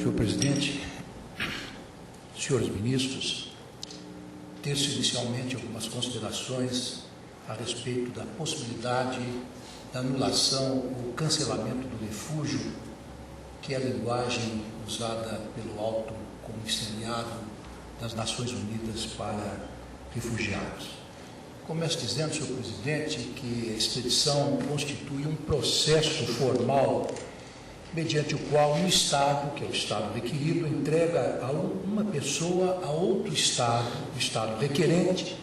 Senhor presidente, senhores ministros, teço inicialmente algumas considerações a respeito da possibilidade da anulação ou cancelamento do refúgio, que é a linguagem usada pelo Alto Comissariado das Nações Unidas para Refugiados. Começo dizendo, senhor presidente, que a extradição constitui um processo formal mediante o qual um Estado, que é o Estado requerido, entrega a uma pessoa a outro Estado, o Estado requerente,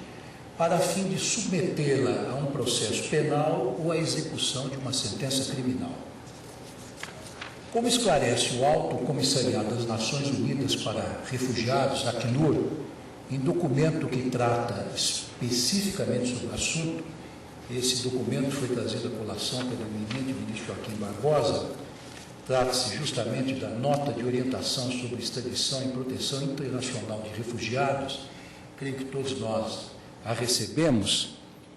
para a fim de submetê-la a um processo penal ou à execução de uma sentença criminal. Como esclarece o Alto Comissariado das Nações Unidas para Refugiados, Acnur, em documento que trata especificamente sobre o assunto, esse documento foi trazido à colação pelo eminente ministro Joaquim Barbosa. Trata-se justamente da nota de orientação sobre extradição e proteção internacional de refugiados. Creio que todos nós a recebemos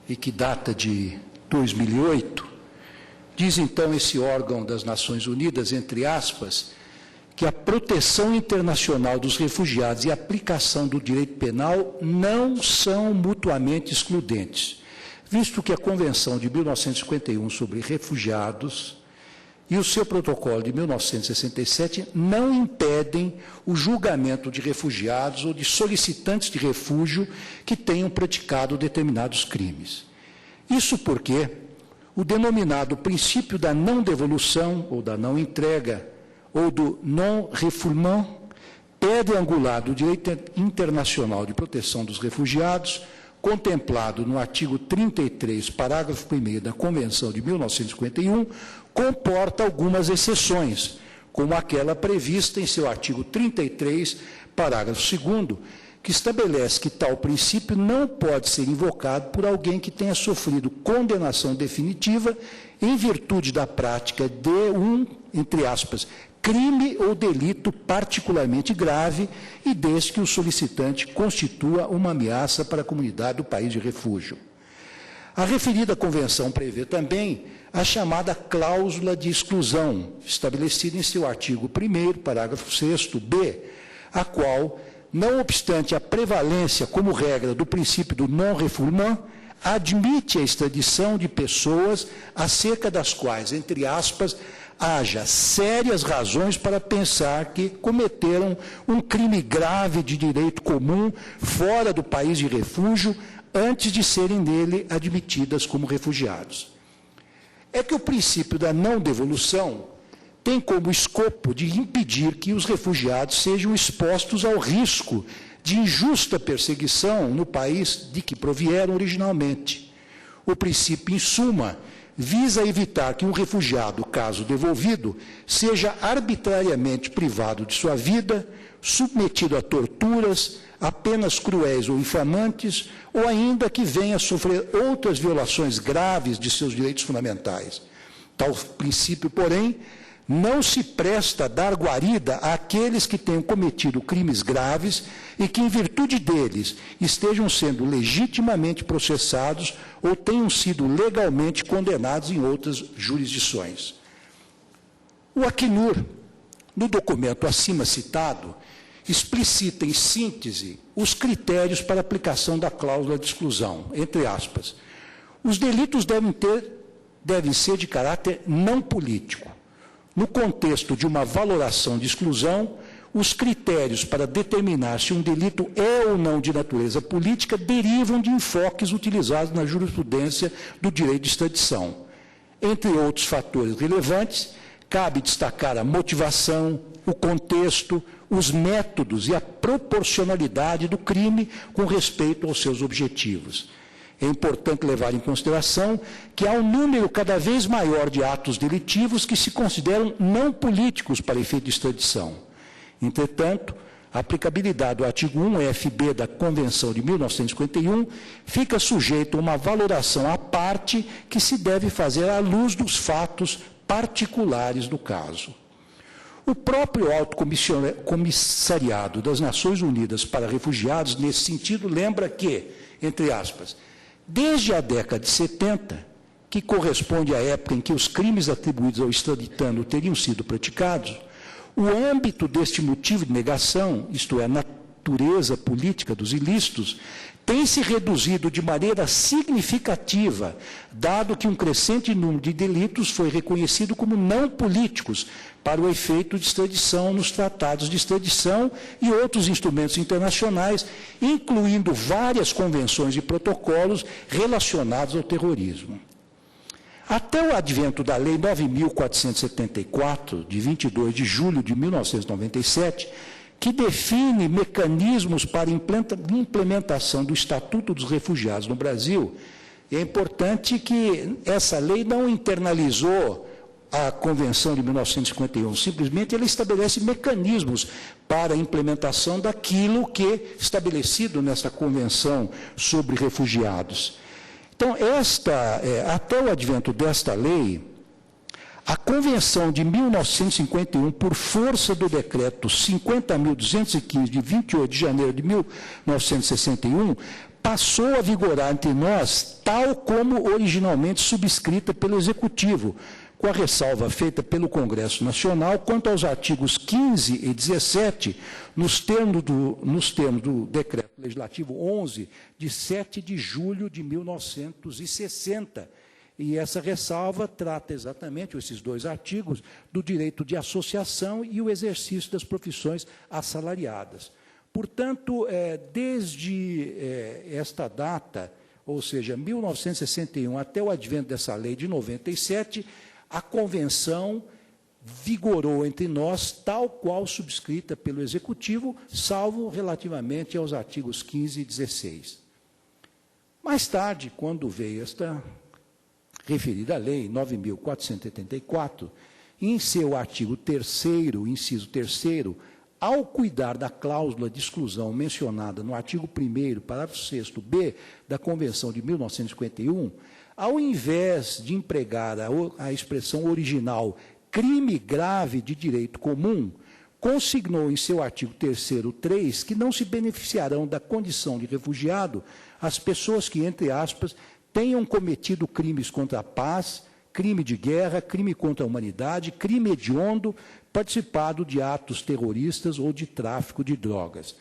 e que data de 2008. Diz então esse órgão das Nações Unidas, entre aspas, que a proteção internacional dos refugiados e a aplicação do direito penal não são mutuamente excludentes, visto que a Convenção de 1951 sobre refugiados e o seu protocolo de 1967 não impedem o julgamento de refugiados ou de solicitantes de refúgio que tenham praticado determinados crimes. Isso porque o denominado princípio da não devolução ou da não entrega ou do non-refoulement, pedra angular do direito internacional de proteção dos refugiados, contemplado no artigo 33, parágrafo 1º da Convenção de 1951, comporta algumas exceções, como aquela prevista em seu artigo 33, parágrafo 2º, que estabelece que tal princípio não pode ser invocado por alguém que tenha sofrido condenação definitiva em virtude da prática de entre aspas, crime ou delito particularmente grave e desde que o solicitante constitua uma ameaça para a comunidade do país de refúgio. A referida convenção prevê também a chamada cláusula de exclusão, estabelecida em seu artigo 1º, parágrafo 6º-b, a qual, não obstante a prevalência como regra do princípio do non-refoulement, admite a extradição de pessoas acerca das quais, entre aspas, haja sérias razões para pensar que cometeram um crime grave de direito comum fora do país de refúgio antes de serem nele admitidas como refugiados. É que o princípio da não devolução tem como escopo de impedir que os refugiados sejam expostos ao risco de injusta perseguição no país de que provieram originalmente. O princípio, em suma, visa evitar que um refugiado, caso devolvido, seja arbitrariamente privado de sua vida, submetido a torturas, a penas cruéis ou infamantes, ou ainda que venha a sofrer outras violações graves de seus direitos fundamentais. Tal princípio, porém, não se presta a dar guarida àqueles que tenham cometido crimes graves e que, em virtude deles, estejam sendo legitimamente processados ou tenham sido legalmente condenados em outras jurisdições. O Acnur, no documento acima citado, explicita em síntese os critérios para a aplicação da cláusula de exclusão, entre aspas. Os delitos devem ser de caráter não político. No contexto de uma valoração de exclusão, os critérios para determinar se um delito é ou não de natureza política derivam de enfoques utilizados na jurisprudência do direito de extradição. Entre outros fatores relevantes, cabe destacar a motivação, o contexto, os métodos e a proporcionalidade do crime com respeito aos seus objetivos. É importante levar em consideração que há um número cada vez maior de atos delitivos que se consideram não políticos para efeito de extradição. Entretanto, a aplicabilidade do artigo 1-FB da Convenção de 1951 fica sujeita a uma valoração à parte que se deve fazer à luz dos fatos particulares do caso. O próprio Alto Comissariado das Nações Unidas para Refugiados, nesse sentido, lembra que, entre aspas, desde a década de 70, que corresponde à época em que os crimes atribuídos ao extraditando teriam sido praticados, O âmbito deste motivo de negação, isto é, a natureza política dos ilícitos, tem se reduzido de maneira significativa, dado que um crescente número de delitos foi reconhecido como não políticos para o efeito de extradição nos tratados de extradição e outros instrumentos internacionais, incluindo várias convenções e protocolos relacionados ao terrorismo. Até o advento da Lei 9.474, de 22 de julho de 1997, que define mecanismos para implementação do Estatuto dos Refugiados no Brasil, é importante que essa lei não internalizou a Convenção de 1951, simplesmente ela estabelece mecanismos para a implementação daquilo que é estabelecido nessa Convenção sobre Refugiados. Então, até o advento desta lei, a Convenção de 1951, por força do decreto 50.215, de 28 de janeiro de 1961, passou a vigorar entre nós, tal como originalmente subscrita pelo Executivo, com a ressalva feita pelo Congresso Nacional quanto aos artigos 15 e 17, nos termos do Decreto Legislativo 11, de 7 de julho de 1960. E essa ressalva trata exatamente, esses dois artigos, do direito de associação e o exercício das profissões assalariadas. Portanto, desde esta data, ou seja, 1961, até o advento dessa lei de 97, a Convenção vigorou entre nós, tal qual subscrita pelo Executivo, salvo relativamente aos artigos 15 e 16. Mais tarde, quando veio esta referida lei 9.474, em seu artigo 3º, inciso 3º, ao cuidar da cláusula de exclusão mencionada no artigo 1º, parágrafo 6º-B da Convenção de 1951, ao invés de empregar a expressão original crime grave de direito comum, consignou em seu artigo 3º, 3, que não se beneficiarão da condição de refugiado as pessoas que, entre aspas, tenham cometido crimes contra a paz, crime de guerra, crime contra a humanidade, crime hediondo, participado de atos terroristas ou de tráfico de drogas.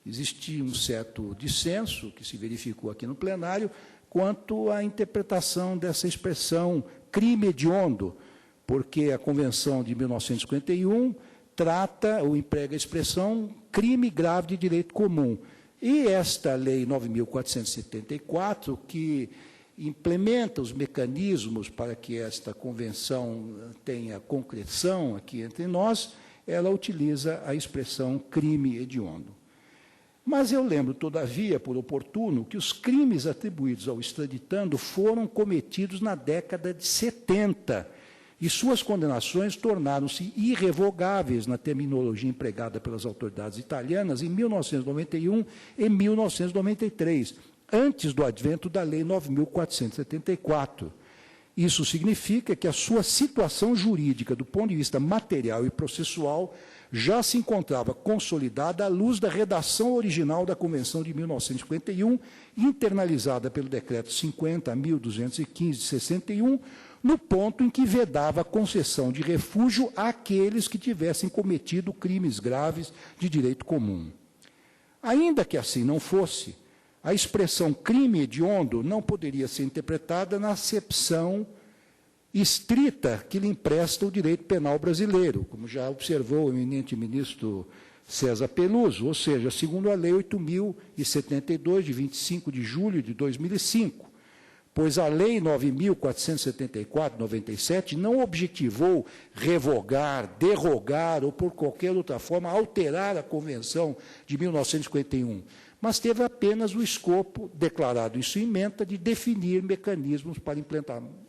Existe um certo dissenso que se verificou aqui no plenário quanto à interpretação dessa expressão crime hediondo, porque a Convenção de 1951 trata ou emprega a expressão crime grave de direito comum. E esta Lei 9.474, que implementa os mecanismos para que esta convenção tenha concreção aqui entre nós, ela utiliza a expressão crime hediondo. Mas eu lembro, todavia, por oportuno, que os crimes atribuídos ao extraditando foram cometidos na década de 70, e suas condenações tornaram-se irrevogáveis na terminologia empregada pelas autoridades italianas em 1991 e 1993, antes do advento da Lei 9.474. Isso significa que a sua situação jurídica, do ponto de vista material e processual, já se encontrava consolidada à luz da redação original da Convenção de 1951, internalizada pelo Decreto 50.215 de 61, no ponto em que vedava a concessão de refúgio àqueles que tivessem cometido crimes graves de direito comum. Ainda que assim não fosse, a expressão crime hediondo não poderia ser interpretada na acepção estrita que lhe empresta o direito penal brasileiro, como já observou o eminente ministro César Peluso, ou seja, segundo a Lei 8.072, de 25 de julho de 2005, pois a Lei 9.474, 97, não objetivou revogar, derrogar ou, por qualquer outra forma, alterar a Convenção de 1951, mas teve apenas o escopo, declarado em sua ementa, de definir mecanismos para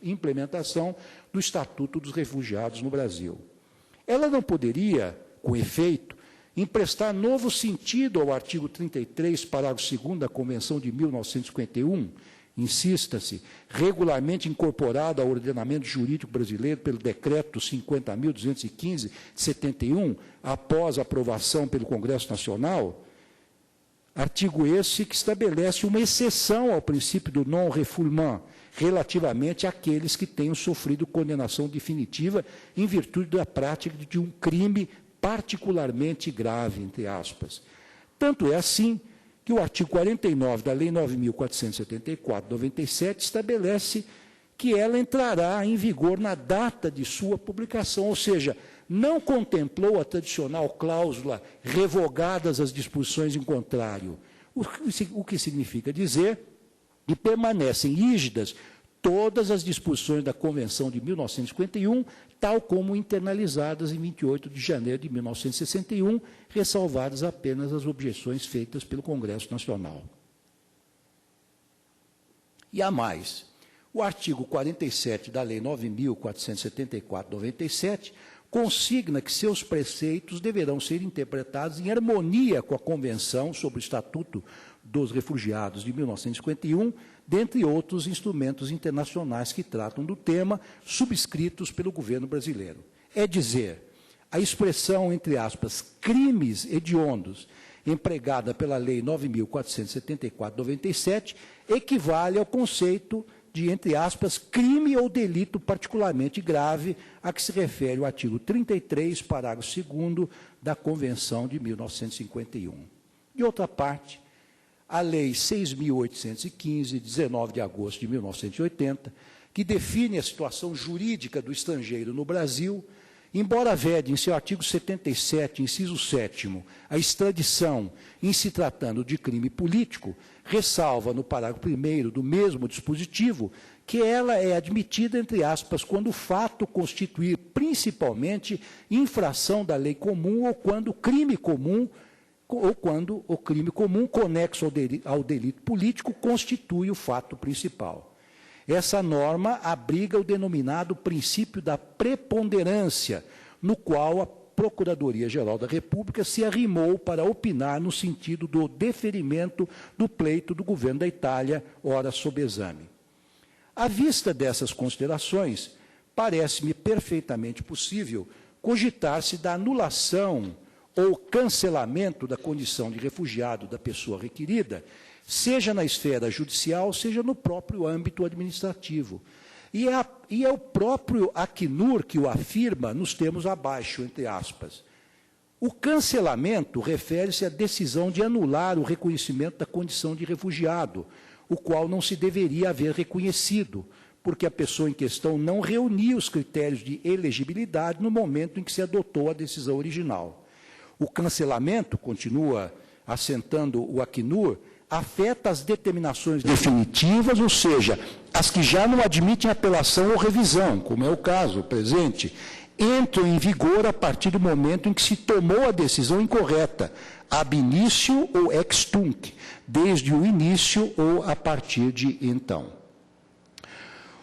implementação do Estatuto dos Refugiados no Brasil. Ela não poderia, com efeito, emprestar novo sentido ao artigo 33, parágrafo 2º da Convenção de 1951, insista-se, regularmente incorporada ao ordenamento jurídico brasileiro pelo Decreto 50.215 de 71, após a aprovação pelo Congresso Nacional, artigo esse que estabelece uma exceção ao princípio do non-refoulement, relativamente àqueles que tenham sofrido condenação definitiva em virtude da prática de um crime particularmente grave, entre aspas. Tanto é assim que o artigo 49 da Lei 9.474/97 estabelece que ela entrará em vigor na data de sua publicação, ou seja, não contemplou a tradicional cláusula revogadas as disposições em contrário, o que significa dizer que permanecem rígidas todas as disposições da Convenção de 1951, tal como internalizadas em 28 de janeiro de 1961, ressalvadas apenas as objeções feitas pelo Congresso Nacional. E há mais. O artigo 47 da Lei 9.474/97 consigna que seus preceitos deverão ser interpretados em harmonia com a Convenção sobre o Estatuto dos Refugiados de 1951, dentre outros instrumentos internacionais que tratam do tema, subscritos pelo governo brasileiro. É dizer, a expressão, entre aspas, crimes hediondos, empregada pela Lei 9.474/97, equivale ao conceito de, entre aspas, crime ou delito particularmente grave, a que se refere o artigo 33, parágrafo 2º da Convenção de 1951. De outra parte, a Lei 6.815, 19 de agosto de 1980, que define a situação jurídica do estrangeiro no Brasil, embora vede em seu artigo 77, inciso 7º, a extradição em se tratando de crime político, ressalva no parágrafo 1º do mesmo dispositivo que ela é admitida, entre aspas, quando o fato constituir principalmente infração da lei comum ou quando o crime comum conexo ao delito político constitui o fato principal. Essa norma abriga o denominado princípio da preponderância, no qual a Procuradoria-Geral da República se arrimou para opinar no sentido do deferimento do pleito do governo da Itália, ora sob exame. À vista dessas considerações, parece-me perfeitamente possível cogitar-se da anulação ou cancelamento da condição de refugiado da pessoa requerida, seja na esfera judicial, seja no próprio âmbito administrativo. E é o próprio Acnur que o afirma nos termos abaixo, entre aspas. O cancelamento refere-se à decisão de anular o reconhecimento da condição de refugiado, o qual não se deveria haver reconhecido, porque a pessoa em questão não reunia os critérios de elegibilidade no momento em que se adotou a decisão original. O cancelamento, continua assentando o Acnur, afeta as determinações definitivas, ou seja, as que já não admitem apelação ou revisão, como é o caso presente, entram em vigor a partir do momento em que se tomou a decisão incorreta, ab initio ou ex tunc, desde o início ou a partir de então.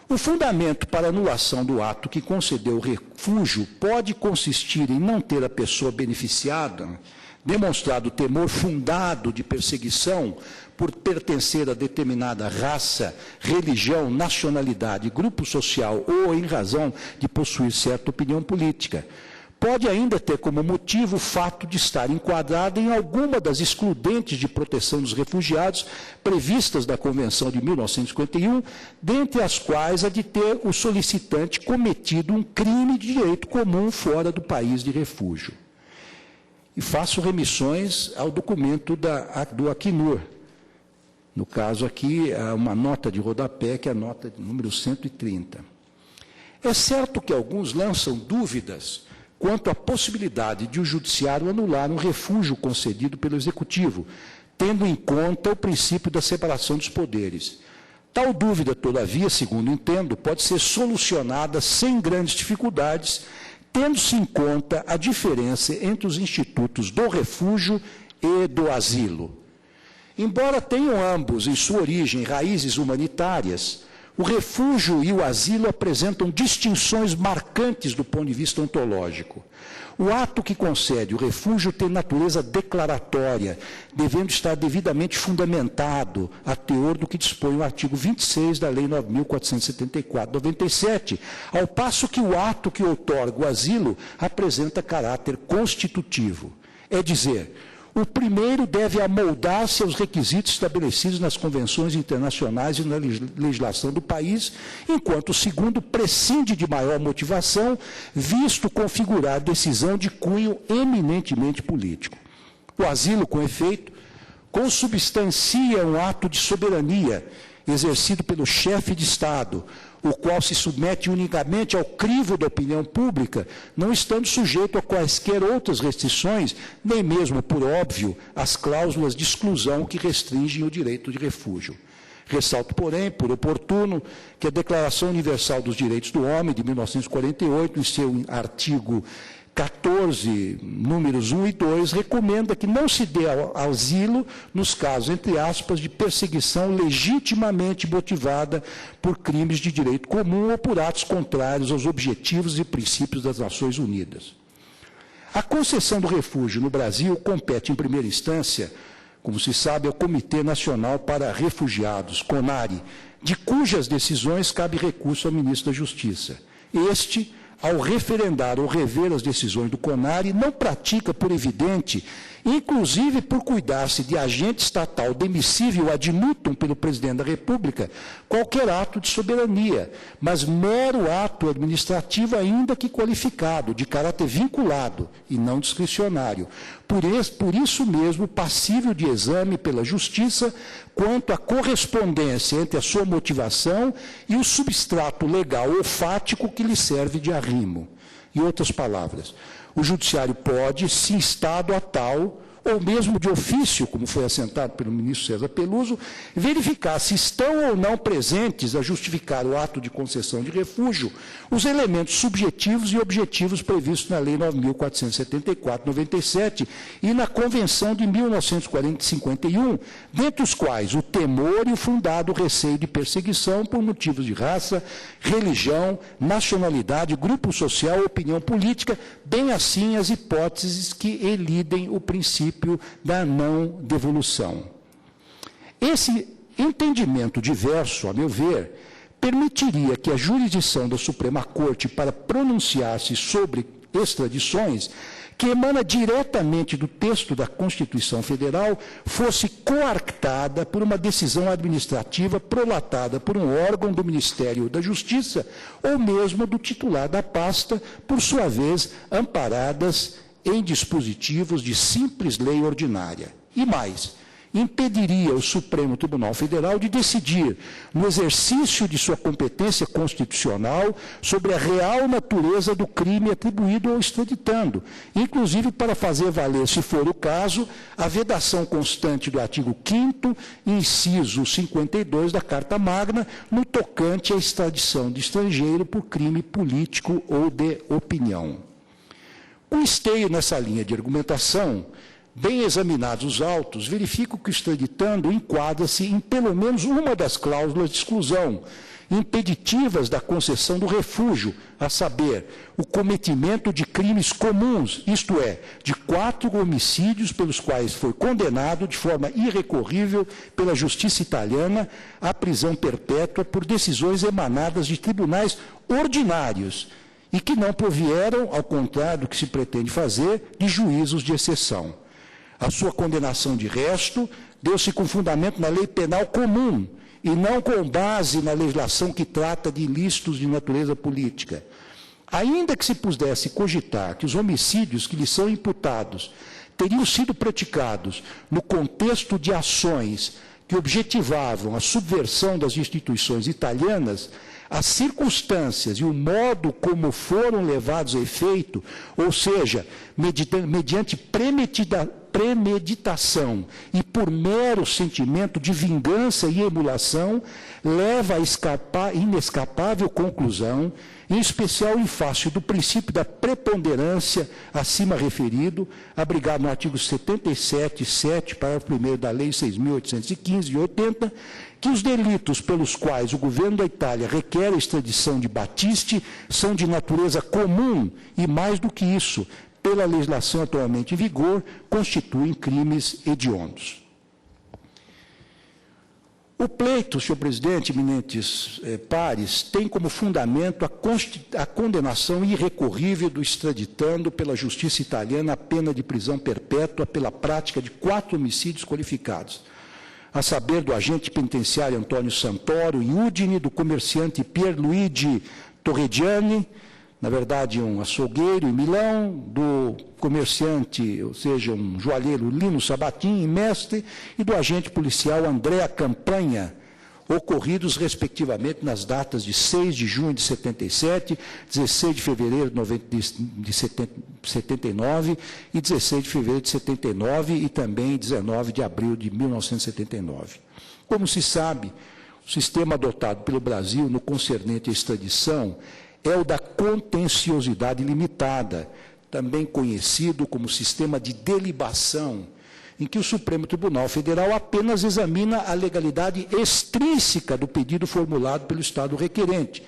O fundamento para anulação do ato que concedeu refúgio pode consistir em não ter a pessoa beneficiada demonstrado temor fundado de perseguição por pertencer a determinada raça, religião, nacionalidade, grupo social ou em razão de possuir certa opinião política. Pode ainda ter como motivo o fato de estar enquadrado em alguma das excludentes de proteção dos refugiados previstas da Convenção de 1951, dentre as quais a de ter o solicitante cometido um crime de direito comum fora do país de refúgio. E faço remissões ao documento do Acnur. No caso aqui, há uma nota de rodapé, que é a nota número 130. É certo que alguns lançam dúvidas quanto à possibilidade de o Judiciário anular um refúgio concedido pelo Executivo, tendo em conta o princípio da separação dos poderes. Tal dúvida, todavia, segundo entendo, pode ser solucionada sem grandes dificuldades, tendo-se em conta a diferença entre os institutos do refúgio e do asilo. Embora tenham ambos, em sua origem, raízes humanitárias, o refúgio e o asilo apresentam distinções marcantes do ponto de vista ontológico. O ato que concede o refúgio tem natureza declaratória, devendo estar devidamente fundamentado a teor do que dispõe o artigo 26 da Lei 9.474/97, ao passo que o ato que outorga o asilo apresenta caráter constitutivo. É dizer, O primeiro deve amoldar-se aos requisitos estabelecidos nas convenções internacionais e na legislação do país, enquanto o segundo prescinde de maior motivação, visto configurar decisão de cunho eminentemente político. O asilo, com efeito, consubstancia um ato de soberania exercido pelo chefe de Estado, o qual se submete unicamente ao crivo da opinião pública, não estando sujeito a quaisquer outras restrições, nem mesmo, por óbvio, às cláusulas de exclusão que restringem o direito de refúgio. Ressalto, porém, por oportuno, que a Declaração Universal dos Direitos do Homem, de 1948, em seu artigo 14, números 1 e 2, recomenda que não se dê asilo nos casos, entre aspas, de perseguição legitimamente motivada por crimes de direito comum ou por atos contrários aos objetivos e princípios das Nações Unidas. A concessão do refúgio no Brasil compete, em primeira instância, como se sabe, ao Comitê Nacional para Refugiados, CONARE, de cujas decisões cabe recurso ao ministro da Justiça. Este, ao referendar ou rever as decisões do CONARE, não pratica, por evidente, inclusive por cuidar-se de agente estatal demissível ad nutum pelo presidente da República, qualquer ato de soberania, mas mero ato administrativo, ainda que qualificado, de caráter vinculado e não discricionário. Por isso mesmo, passível de exame pela Justiça quanto à correspondência entre a sua motivação e o substrato legal ou fático que lhe serve de arrimo. Em outras palavras, o Judiciário pode, se instado a tal, ou mesmo de ofício, como foi assentado pelo ministro César Peluso, verificar se estão ou não presentes a justificar o ato de concessão de refúgio os elementos subjetivos e objetivos previstos na Lei 9.474/97 e na Convenção de 1951, dentre os quais o temor e o fundado receio de perseguição por motivos de raça, religião, nacionalidade, grupo social ou opinião política, bem assim as hipóteses que elidem o princípio da não devolução. Esse entendimento diverso, a meu ver, permitiria que a jurisdição da Suprema Corte para pronunciar-se sobre extradições, que emana diretamente do texto da Constituição Federal, fosse coartada por uma decisão administrativa prolatada por um órgão do Ministério da Justiça ou mesmo do titular da pasta, por sua vez, amparadas em dispositivos de simples lei ordinária. E mais, impediria o Supremo Tribunal Federal de decidir, no exercício de sua competência constitucional, sobre a real natureza do crime atribuído ao extraditando, inclusive para fazer valer, se for o caso, a vedação constante do artigo 5º, inciso 52 da Carta Magna, no tocante à extradição de estrangeiro por crime político ou de opinião. Com esteio nessa linha de argumentação, bem examinados os autos, verifico que o extraditando enquadra-se em pelo menos uma das cláusulas de exclusão, impeditivas da concessão do refúgio, a saber, o cometimento de crimes comuns, isto é, de 4 homicídios pelos quais foi condenado de forma irrecorrível pela justiça italiana à prisão perpétua por decisões emanadas de tribunais ordinários, e que não provieram, ao contrário do que se pretende fazer, de juízos de exceção. A sua condenação, de resto, deu-se com fundamento na lei penal comum, e não com base na legislação que trata de ilícitos de natureza política. Ainda que se pudesse cogitar que os homicídios que lhe são imputados teriam sido praticados no contexto de ações que objetivavam a subversão das instituições italianas, as circunstâncias e o modo como foram levados a efeito, ou seja, mediante premeditação e por mero sentimento de vingança e emulação, leva à inescapável conclusão, em especial em face do princípio da preponderância acima referido, abrigado no artigo 77, 7, parágrafo 1º da Lei 6.815 de 80, que os delitos pelos quais o governo da Itália requer a extradição de Battisti são de natureza comum e, mais do que isso, pela legislação atualmente em vigor, constituem crimes hediondos. O pleito, senhor presidente, eminentes pares, tem como fundamento a condenação irrecorrível do extraditando pela justiça italiana à pena de prisão perpétua pela prática de 4 homicídios qualificados, a saber do agente penitenciário Antônio Santoro, em Udine, do comerciante Pierluigi Torregiani, na verdade um açougueiro em Milão, do comerciante, ou seja, um joalheiro Lino Sabatini, em Mestre, e do agente policial Andrea Campanha, ocorridos respectivamente nas datas de 6 de junho de 77, 16 de fevereiro de 79 e 16 de fevereiro de 79 e também 19 de abril de 1979. Como se sabe, o sistema adotado pelo Brasil no concernente à extradição é o da contenciosidade limitada, também conhecido como sistema de delibação, em que o Supremo Tribunal Federal apenas examina a legalidade extrínseca do pedido formulado pelo Estado requerente,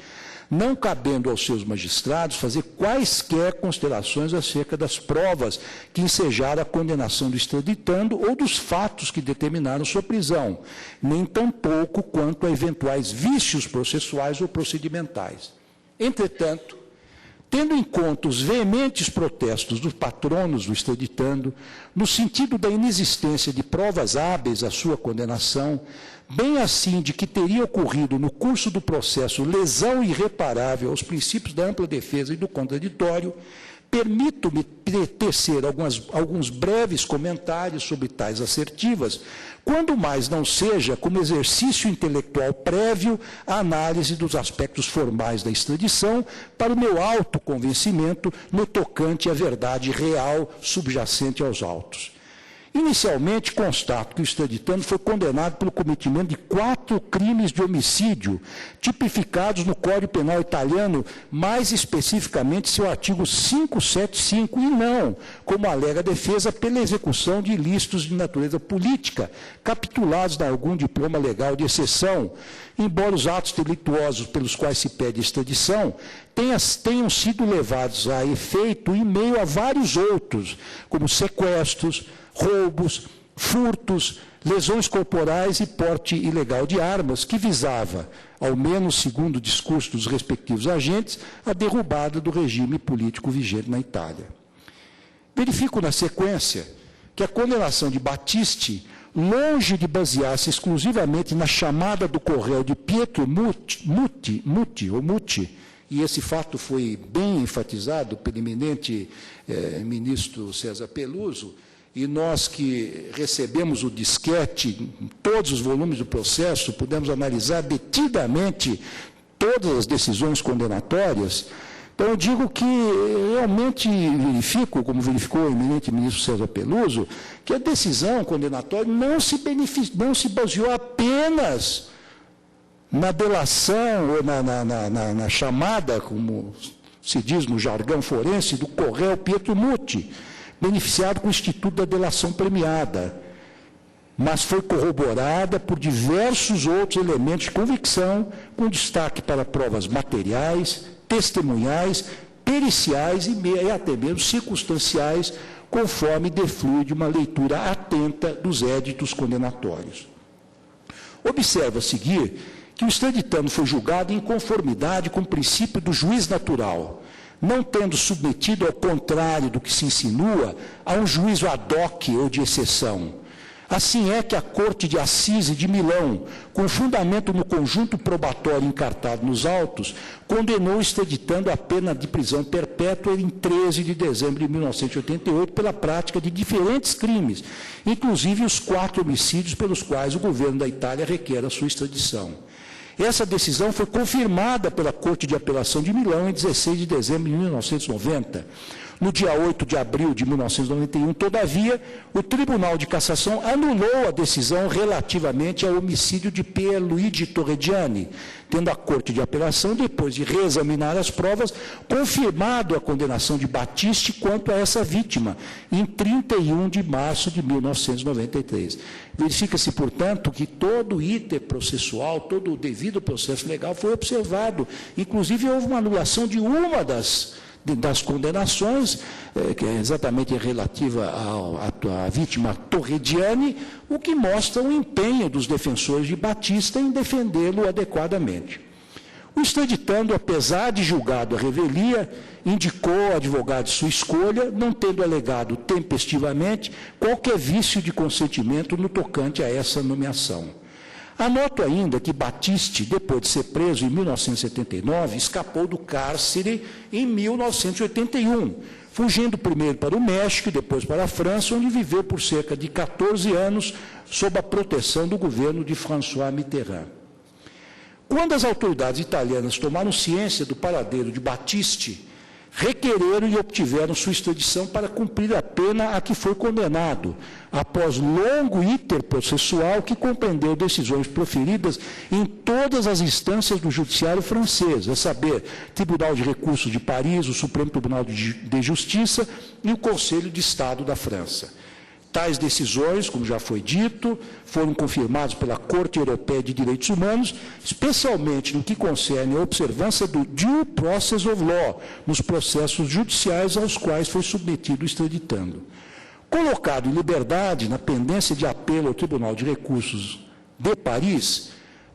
não cabendo aos seus magistrados fazer quaisquer considerações acerca das provas que ensejaram a condenação do extraditando ou dos fatos que determinaram sua prisão, nem tampouco quanto a eventuais vícios processuais ou procedimentais. Entretanto, tendo em conta os veementes protestos dos patronos do extraditando, no sentido da inexistência de provas hábeis à sua condenação, bem assim de que teria ocorrido no curso do processo lesão irreparável aos princípios da ampla defesa e do contraditório, permito-me tecer alguns breves comentários sobre tais assertivas, quando mais não seja como exercício intelectual prévio à análise dos aspectos formais da extradição, para o meu autoconvencimento no tocante à verdade real subjacente aos autos. Inicialmente, constato que o extraditando foi condenado pelo cometimento de 4 crimes de homicídio, tipificados no Código Penal italiano, mais especificamente seu artigo 575, e não, como alega a defesa, pela execução de ilícitos de natureza política, capitulados em algum diploma legal de exceção, embora os atos delictuosos pelos quais se pede extradição tenham sido levados a efeito em meio a vários outros, como sequestros, roubos, furtos, lesões corporais e porte ilegal de armas, que visava, ao menos segundo o discurso dos respectivos agentes, a derrubada do regime político vigente na Itália. Verifico na sequência que a condenação de Battisti, longe de basear-se exclusivamente na chamada do Correio de Pietro Muti, e esse fato foi bem enfatizado pelo eminente ministro César Peluso, e nós que recebemos o disquete, todos os volumes do processo, pudemos analisar detidamente todas as decisões condenatórias. Então, eu digo que realmente verifico, como verificou o eminente ministro César Peluso, que a decisão condenatória não se baseou apenas na delação ou na chamada, como se diz no jargão forense, do Correio Pietro Muti, beneficiado com o Instituto da Delação Premiada, mas foi corroborada por diversos outros elementos de convicção, com destaque para provas materiais, testemunhais, periciais e até mesmo circunstanciais, conforme deflui de uma leitura atenta dos éditos condenatórios. Observa a seguir que o extraditando foi julgado em conformidade com o princípio do juiz natural, não tendo submetido, ao contrário do que se insinua, a um juízo ad hoc ou de exceção. Assim é que a Corte de Assise de Milão, com fundamento no conjunto probatório encartado nos autos, condenou o extraditando a pena de prisão perpétua em 13 de dezembro de 1988 pela prática de diferentes crimes, inclusive os 4 homicídios pelos quais o governo da Itália requer a sua extradição. Essa decisão foi confirmada pela Corte de Apelação de Milão em 16 de dezembro de 1990. No dia 8 de abril de 1991, todavia, o Tribunal de Cassação anulou a decisão relativamente ao homicídio de Pierluigi Torregiani, tendo a Corte de Apelação, depois de reexaminar as provas, confirmado a condenação de Battisti quanto a essa vítima, em 31 de março de 1993. Verifica-se, portanto, que todo o iter processual, todo o devido processo legal foi observado. Inclusive, houve uma anulação de uma das das condenações, que é exatamente relativa à vítima Torrediani, o que mostra o empenho dos defensores de Batista em defendê-lo adequadamente. O extraditando, apesar de julgado à revelia, indicou ao advogado de sua escolha, não tendo alegado tempestivamente qualquer vício de consentimento no tocante a essa nomeação. Anoto ainda que Batiste, depois de ser preso em 1979, escapou do cárcere em 1981, fugindo primeiro para o México e depois para a França, onde viveu por cerca de 14 anos sob a proteção do governo de François Mitterrand. Quando as autoridades italianas tomaram ciência do paradeiro de Batiste, requereram e obtiveram sua extradição para cumprir a pena a que foi condenado, após longo iter processual que compreendeu decisões proferidas em todas as instâncias do judiciário francês, a saber, Tribunal de Recursos de Paris, o Supremo Tribunal de Justiça e o Conselho de Estado da França. Tais decisões, como já foi dito, foram confirmadas pela Corte Europeia de Direitos Humanos, especialmente no que concerne a observância do due process of law, nos processos judiciais aos quais foi submetido o extraditando. Colocado em liberdade, na pendência de apelo ao Tribunal de Recursos de Paris,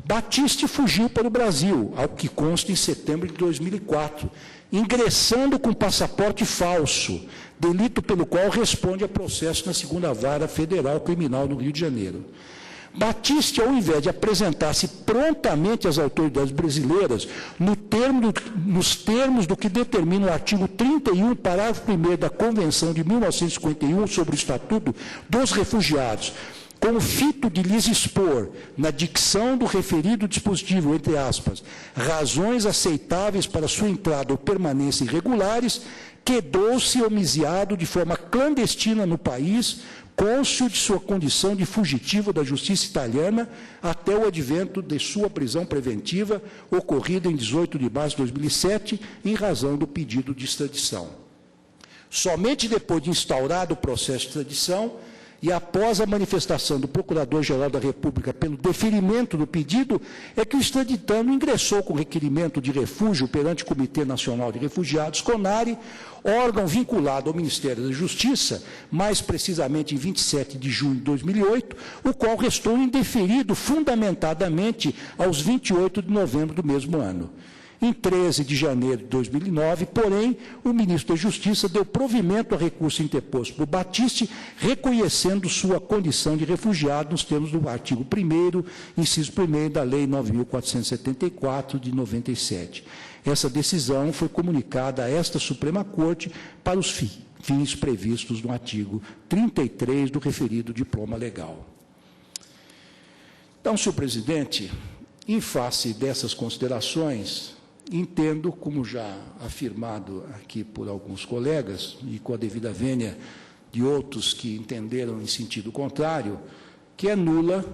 Batiste fugiu para o Brasil, ao que consta em setembro de 2004, ingressando com passaporte falso, delito pelo qual responde a processo na 2ª Vara Federal Criminal no Rio de Janeiro. Batiste, ao invés de apresentar-se prontamente às autoridades brasileiras, nos termos do que determina o artigo 31, parágrafo 1º da Convenção de 1951 sobre o Estatuto dos Refugiados, com o fito de lhes expor, na dicção do referido dispositivo, entre aspas, razões aceitáveis para sua entrada ou permanência irregulares, quedou-se homiziado de forma clandestina no país, cônscio de sua condição de fugitivo da justiça italiana, até o advento de sua prisão preventiva, ocorrida em 18 de março de 2007, em razão do pedido de extradição. Somente depois de instaurado o processo de extradição, e após a manifestação do Procurador-Geral da República pelo deferimento do pedido, é que o extraditando ingressou com requerimento de refúgio perante o Comitê Nacional de Refugiados, CONARE, órgão vinculado ao Ministério da Justiça, mais precisamente em 27 de junho de 2008, o qual restou indeferido fundamentadamente aos 28 de novembro do mesmo ano. Em 13 de janeiro de 2009, porém, o ministro da Justiça deu provimento a recurso interposto por Batiste, reconhecendo sua condição de refugiado nos termos do artigo 1º, inciso 1º da Lei 9.474, de 97. Essa decisão foi comunicada a esta Suprema Corte para os fins previstos no artigo 33 do referido diploma legal. Então, senhor presidente, em face dessas considerações, entendo, como já afirmado aqui por alguns colegas, e com a devida vênia de outros que entenderam em sentido contrário, que é nula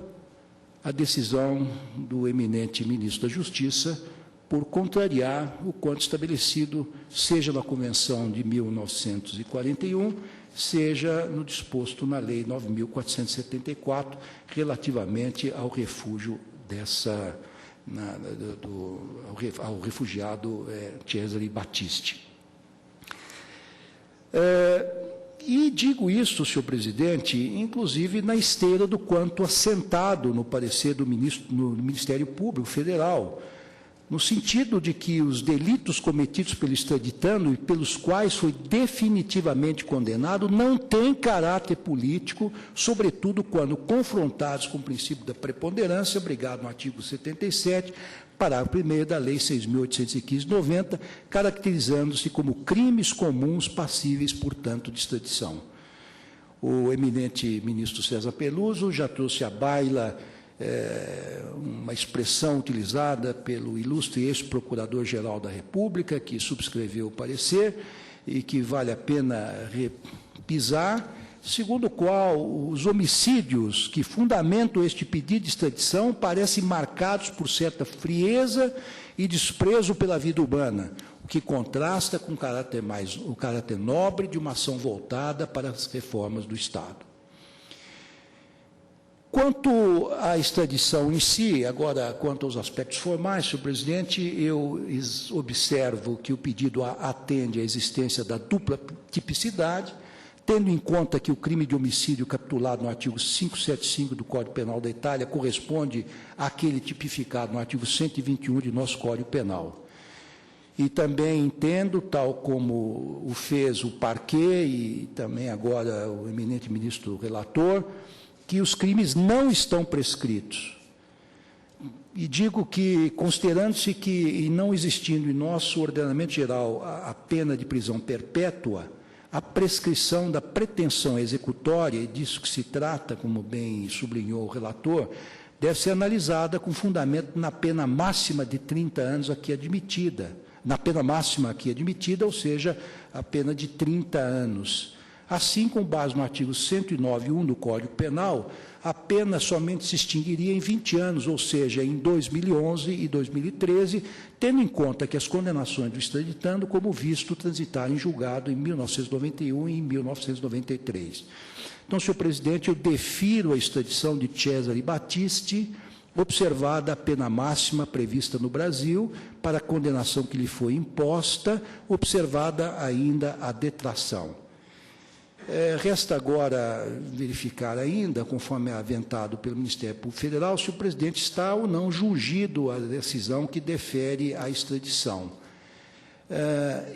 a decisão do eminente ministro da Justiça por contrariar o quanto estabelecido, seja na Convenção de 1941, seja no disposto na Lei 9.474, relativamente ao refúgio ao refugiado Cesare Battisti. E digo isso, senhor presidente, inclusive na esteira do quanto assentado no parecer do Ministério Público Federal, no sentido de que os delitos cometidos pelo extraditando e pelos quais foi definitivamente condenado não têm caráter político, sobretudo quando confrontados com o princípio da preponderância, obrigado no artigo 77, parágrafo 1º da Lei 6.815/90, caracterizando-se como crimes comuns passíveis, portanto, de extradição. O eminente ministro César Peluso já trouxe à baila uma expressão utilizada pelo ilustre ex-procurador-geral da República, que subscreveu o parecer e que vale a pena repisar, segundo o qual os homicídios que fundamentam este pedido de extradição parecem marcados por certa frieza e desprezo pela vida humana, o que contrasta com o caráter nobre de uma ação voltada para as reformas do Estado. Quanto à extradição em si, agora, quanto aos aspectos formais, senhor presidente, eu observo que o pedido atende à existência da dupla tipicidade, tendo em conta que o crime de homicídio capitulado no artigo 575 do Código Penal da Itália corresponde àquele tipificado no artigo 121 de nosso Código Penal. E também entendo, tal como o fez o parquet e também agora o eminente ministro relator, que os crimes não estão prescritos. E digo que, considerando-se que, e não existindo em nosso ordenamento geral a pena de prisão perpétua, a prescrição da pretensão executória, e disso que se trata, como bem sublinhou o relator, deve ser analisada com fundamento na pena máxima de 30 anos aqui admitida, na pena máxima aqui admitida, ou seja, a pena de 30 anos. Assim, com base no artigo 109.1 do Código Penal, a pena somente se extinguiria em 20 anos, ou seja, em 2011 e 2013, tendo em conta que as condenações do extraditando, como visto, transitaram em julgado em 1991 e em 1993. Então, senhor presidente, eu defiro a extradição de Cesare Battisti, observada a pena máxima prevista no Brasil, para a condenação que lhe foi imposta, observada ainda a detração. Resta agora verificar ainda, conforme é aventado pelo Ministério Público Federal, se o presidente está ou não jungido à decisão que defere a extradição.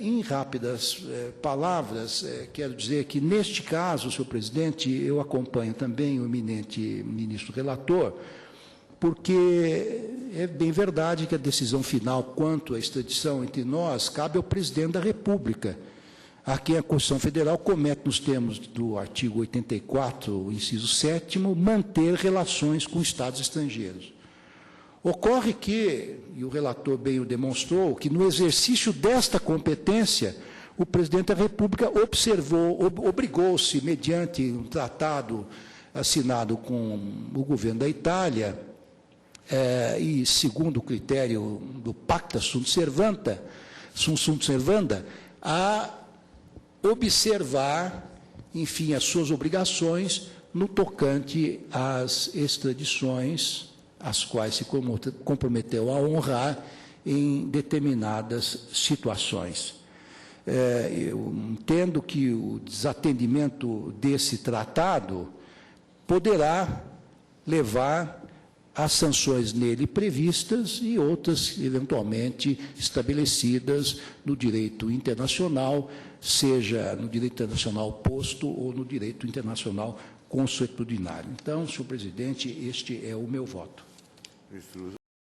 Em rápidas palavras, quero dizer que, neste caso, senhor presidente, eu acompanho também o eminente ministro relator, porque é bem verdade que a decisão final quanto à extradição entre nós cabe ao presidente da República, a quem a Constituição Federal comete, nos termos do artigo 84, inciso 7º, manter relações com Estados estrangeiros. Ocorre que, e o relator bem o demonstrou, que no exercício desta competência, o presidente da República obrigou-se, mediante um tratado assinado com o governo da Itália, e segundo o critério do Pacta Sunt Servanda, a observar, enfim, as suas obrigações no tocante às extradições, as quais se comprometeu a honrar em determinadas situações. Eu entendo que o desatendimento desse tratado poderá levar às sanções nele previstas e outras, eventualmente, estabelecidas no direito internacional, seja no direito internacional posto ou no direito internacional consuetudinário. Então, senhor presidente, este é o meu voto.